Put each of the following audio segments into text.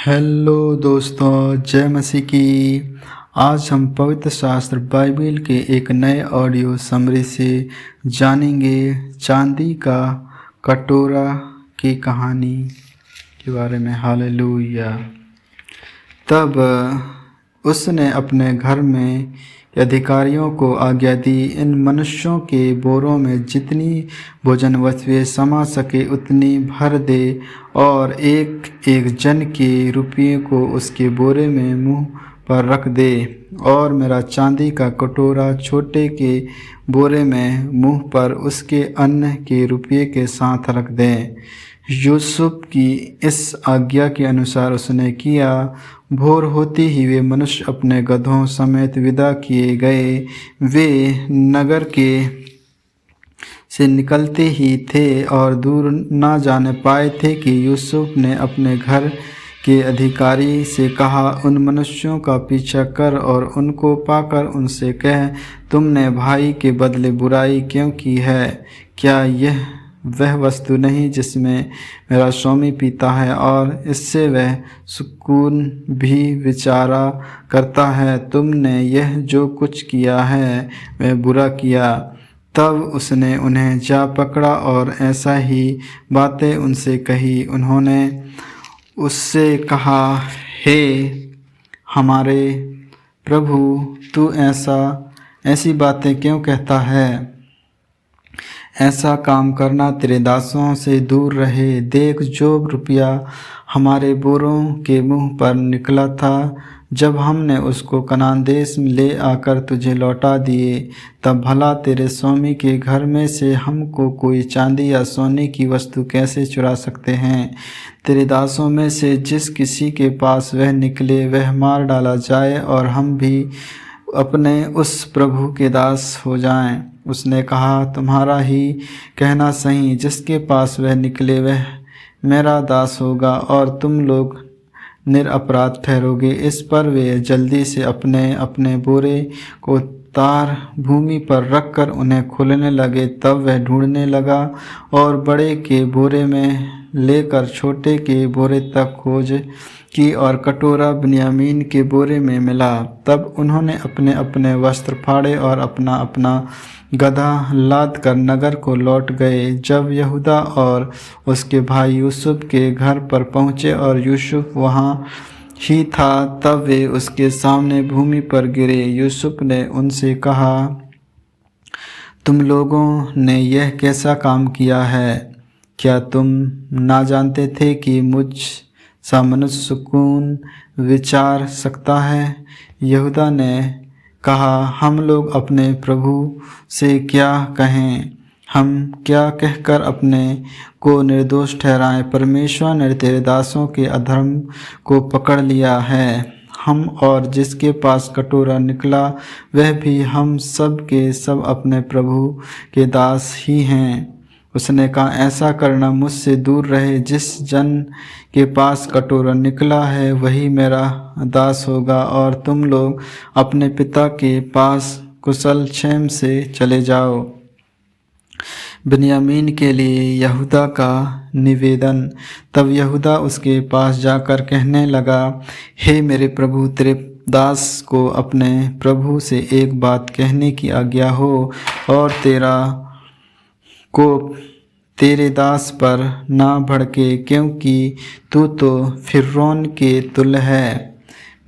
Hello दोस्तों, जय मसीह की। आज हम पवित्र शास्त्र बाइबल के एक नए ऑडियो समरी से जानेंगे चांदी का कटोरा की कहानी के बारे में। हालेलुया। तब उसने अपने घर में अधिकारियों को आज्ञा दी, इन मनुष्यों के बोरों में जितनी भोजन वस्तुएं समा सके उतनी भर दे और एक एक जन के रुपये को उसके बोरे में मुंह पर रख दे, और मेरा चांदी का कटोरा छोटे के बोरे में मुंह पर उसके अन्न के रुपये के साथ रख दें। यूसुफ की इस आज्ञा के अनुसार उसने किया। भोर होते ही वे मनुष्य अपने गधों समेत विदा किए गए। वे नगर के से निकलते ही थे और दूर न जाने पाए थे कि यूसुफ ने अपने घर के अधिकारी से कहा, उन मनुष्यों का पीछा कर और उनको पाकर उनसे कह, तुमने भाई के बदले बुराई क्यों की है? क्या यह वह वस्तु नहीं जिसमें मेरा स्वामी पीता है और इससे वह सुकून भी विचारा करता है? तुमने यह जो कुछ किया है वह बुरा किया। तब उसने उन्हें जा पकड़ा और ऐसा ही बातें उनसे कही। उन्होंने उससे कहा, हे हमारे प्रभु, तू ऐसी बातें क्यों कहता है? ऐसा काम करना तेरे दासों से दूर रहे। देख, जो रुपया हमारे बोरों के मुंह पर निकला था, जब हमने उसको कनान देश में ले आकर तुझे लौटा दिए, तब भला तेरे स्वामी के घर में से हमको कोई चांदी या सोने की वस्तु कैसे चुरा सकते हैं? तेरे दासों में से जिस किसी के पास वह निकले वह मार डाला जाए और हम भी अपने उस प्रभु के दास हो जाएं। उसने कहा, तुम्हारा ही कहना सही, जिसके पास वह निकले वह मेरा दास होगा और तुम लोग निरपराध ठहरोगे। इस पर वे जल्दी से अपने अपने बोरे को तार भूमि पर रखकर उन्हें खोलने लगे। तब वह ढूंढने लगा और बड़े के बोरे में लेकर छोटे के बोरे तक खोज की और कटोरा बिन्यामीन के बोरे में मिला। तब उन्होंने अपने अपने वस्त्र फाड़े और अपना अपना गधा लाद कर नगर को लौट गए। जब यहूदा और उसके भाई यूसुफ के घर पर पहुँचे और यूसुफ वहाँ ही था, तब वे उसके सामने भूमि पर गिरे। यूसुफ ने उनसे कहा, तुम लोगों ने यह कैसा काम किया है? क्या तुम ना जानते थे कि मुझ सा मनुष्य सुकून विचार सकता है? यहूदा ने कहा, हम लोग अपने प्रभु से क्या कहें? हम क्या कहकर अपने को निर्दोष ठहराएं? परमेश्वर ने तेरे दासों के अधर्म को पकड़ लिया है। हम और जिसके पास कटोरा निकला वह भी हम सब के सब अपने प्रभु के दास ही हैं। उसने कहा, ऐसा करना मुझसे दूर रहे। जिस जन के पास कटोरा निकला है वही मेरा दास होगा, और तुम लोग अपने पिता के पास कुशल क्षेम से चले जाओ। बिन्यामीन के लिए यहूदा का निवेदन। तब यहूदा उसके पास जाकर कहने लगा, हे मेरे प्रभु, तेरे दास को अपने प्रभु से एक बात कहने की आज्ञा हो, और तेरे दास पर ना भड़के, क्योंकि तू तो फिरौन के तुल्य है।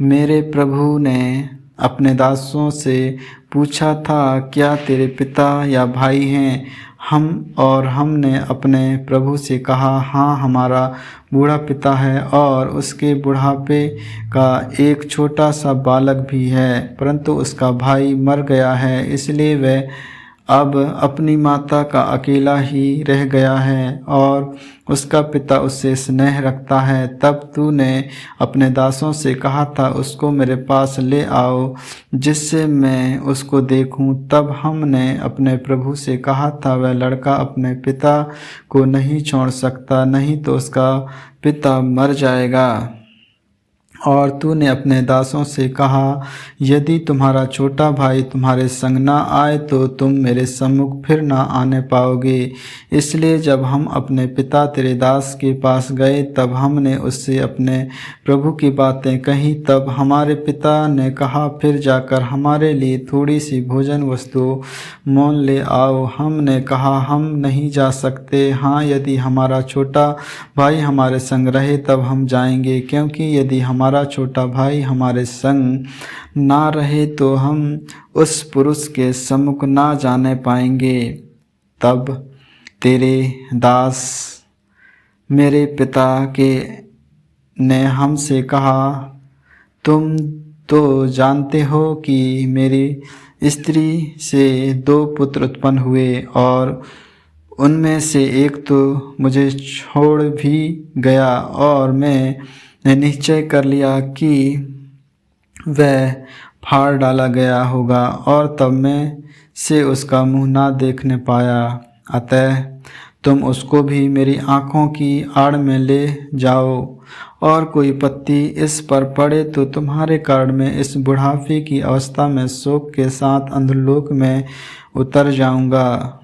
मेरे प्रभु ने अपने दासों से पूछा था, क्या तेरे पिता या भाई हैं? हमने अपने प्रभु से कहा, हाँ, हमारा बूढ़ा पिता है और उसके बुढ़ापे का एक छोटा सा बालक भी है, परंतु उसका भाई मर गया है, इसलिए वह अब अपनी माता का अकेला ही रह गया है और उसका पिता उससे स्नेह रखता है। तब तूने अपने दासों से कहा था, उसको मेरे पास ले आओ जिससे मैं उसको देखूं। तब हमने अपने प्रभु से कहा था, वह लड़का अपने पिता को नहीं छोड़ सकता, नहीं तो उसका पिता मर जाएगा। और तूने अपने दासों से कहा, यदि तुम्हारा छोटा भाई तुम्हारे संग न आए तो तुम मेरे सम्मुख फिर न आने पाओगे। इसलिए जब हम अपने पिता तेरे दास के पास गए तब हमने उससे अपने प्रभु की बातें कही। तब हमारे पिता ने कहा, फिर जाकर हमारे लिए थोड़ी सी भोजन वस्तु मोल ले आओ। हमने कहा, हम नहीं जा सकते। हाँ, यदि हमारा छोटा भाई हमारे संग रहे तब हम जाएंगे, क्योंकि यदि हमारा छोटा भाई हमारे संग ना रहे तो हम उस पुरुष के सम्मुख ना जाने पाएंगे। तब तेरे दास मेरे पिता के ने हमसे कहा, तुम तो जानते हो कि मेरी स्त्री से 2 पुत्र उत्पन्न हुए और उनमें से एक तो मुझे छोड़ भी गया, और मैंने निश्चय कर लिया कि वह फाड़ डाला गया होगा, और तब मैं से उसका मुंह ना देखने पाया। अतः तुम उसको भी मेरी आँखों की आड़ में ले जाओ, और कोई पत्ती इस पर पड़े तो तुम्हारे कारण मैं इस बुढ़ापे की अवस्था में शोक के साथ अधोलोक में उतर जाऊंगा।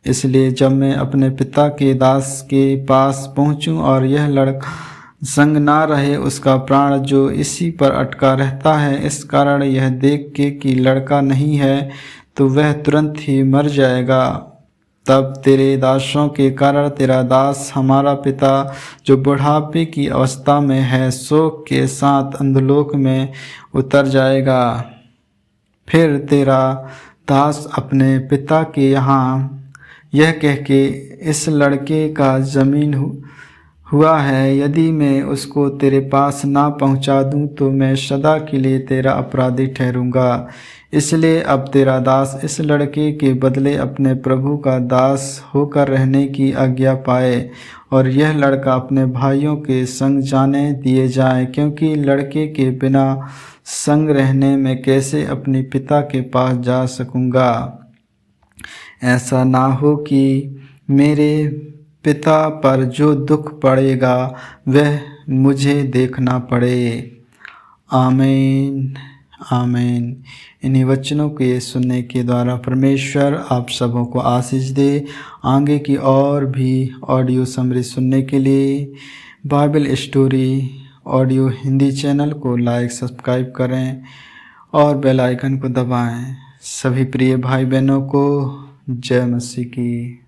इसलिए जब मैं अपने पिता के दास के पास पहुंचूं और यह लड़का संग ना रहे, उसका प्राण जो इसी पर अटका रहता है, इस कारण यह देख के कि लड़का नहीं है तो वह तुरंत ही मर जाएगा, तब तेरे दासों के कारण तेरा दास हमारा पिता जो बुढ़ापे की अवस्था में है शोक के साथ अधोलोक में उतर जाएगा। फिर तेरा दास अपने पिता के यहाँ यह कह के, इस लड़के का जमीन हुआ है, यदि मैं उसको तेरे पास ना पहुंचा दूं तो मैं सदा के लिए तेरा अपराधी ठहरूंगा। इसलिए अब तेरा दास इस लड़के के बदले अपने प्रभु का दास होकर रहने की आज्ञा पाए, और यह लड़का अपने भाइयों के संग जाने दिए जाए, क्योंकि लड़के के बिना संग रहने में कैसे अपने पिता के पास जा सकूंगा। ऐसा ना हो कि मेरे पिता पर जो दुख पड़ेगा वह मुझे देखना पड़े। आमीन आमीन। इन्हीं वचनों के सुनने के द्वारा परमेश्वर आप सबों को आशीष दे। आगे की और भी ऑडियो समरी सुनने के लिए Bible story audio Hindi channel को लाइक सब्सक्राइब करें और बेल आइकन को दबाएं। सभी प्रिय भाई बहनों को जय मसीह की।